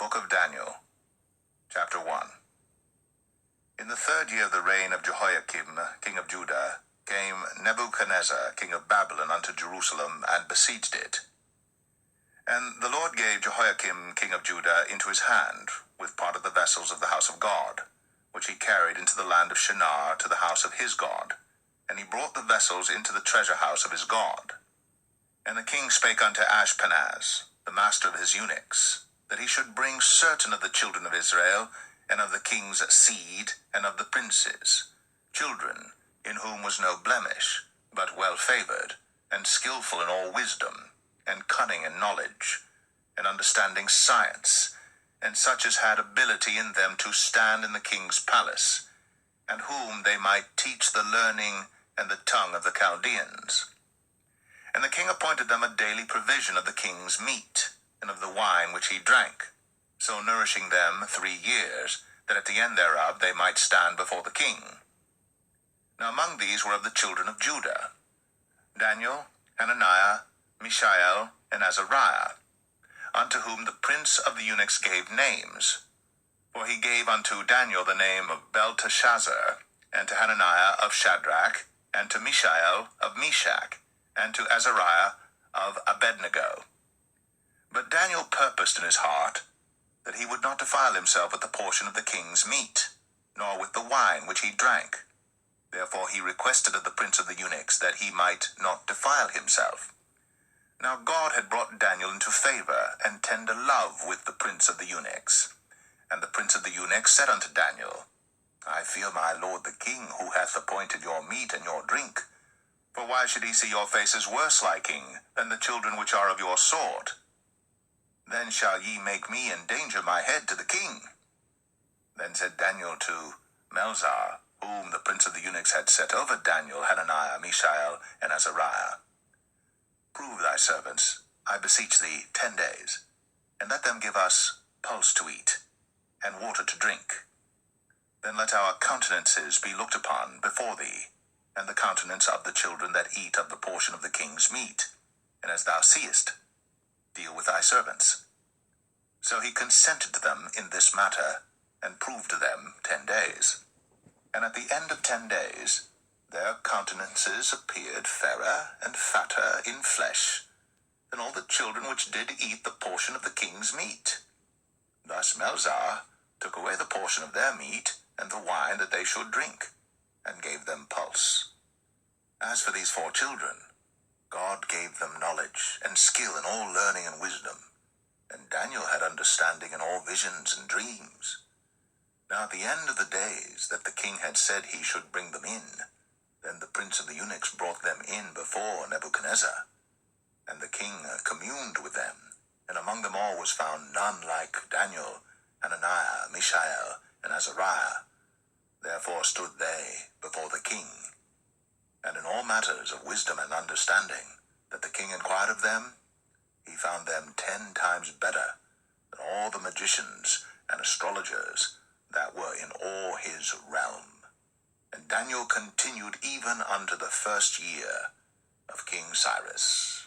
book of Daniel, chapter 1. In the 3rd year of the reign of Jehoiakim, king of Judah, came Nebuchadnezzar, king of Babylon, unto Jerusalem, and besieged it. And the Lord gave Jehoiakim, king of Judah, into his hand, with part of the vessels of the house of God, which he carried into the land of Shinar to the house of his God. And he brought the vessels into the treasure house of his God. And the king spake unto Ashpenaz, the master of his eunuchs, that he should bring certain of the children of Israel, and of the king's seed, and of the princes, children in whom was no blemish, but well favored, and skillful in all wisdom, and cunning in knowledge, and understanding science, and such as had ability in them to stand in the king's palace, and whom they might teach the learning and the tongue of the Chaldeans. And the king appointed them a daily provision of the king's meat, and of the wine which he drank, so nourishing them 3 years, that at the end thereof they might stand before the king. Now among these were of the children of Judah, Daniel, Hananiah, Mishael, and Azariah, unto whom the prince of the eunuchs gave names. For he gave unto Daniel the name of Belteshazzar, and to Hananiah of Shadrach, and to Mishael of Meshach, and to Azariah of Abednego. But Daniel purposed in his heart that he would not defile himself with the portion of the king's meat, nor with the wine which he drank. Therefore he requested of the prince of the eunuchs that he might not defile himself. Now God had brought Daniel into favor and tender love with the prince of the eunuchs. And the prince of the eunuchs said unto Daniel, I fear my lord the king, who hath appointed your meat and your drink. For why should he see your faces worse liking than the children which are of your sort? Then shall ye make me endanger my head to the king. Then said Daniel to Melzar, whom the prince of the eunuchs had set over Daniel, Hananiah, Mishael, and Azariah, Prove thy servants, I beseech thee, 10 days, and let them give us pulse to eat, and water to drink. Then let our countenances be looked upon before thee, and the countenance of the children that eat of the portion of the king's meat, and as thou seest, deal with thy servants. So he consented to them in this matter, and proved to them 10 days. And at the end of 10 days, their countenances appeared fairer and fatter in flesh than all the children which did eat the portion of the king's meat. Thus Melzar took away the portion of their meat and the wine that they should drink, and gave them pulse. As for these 4 children, God gave them knowledge and skill in all learning and wisdom, and Daniel had understanding in all visions and dreams. Now at the end of the days that the king had said he should bring them in, then the prince of the eunuchs brought them in before Nebuchadnezzar, and the king communed with them, and among them all was found none like Daniel, Hananiah, Mishael, and Azariah. Therefore stood they before the king. And in all matters of wisdom and understanding that the king inquired of them, he found them 10 times better than all the magicians and astrologers that were in all his realm. And Daniel continued even unto the 1st year of King Cyrus.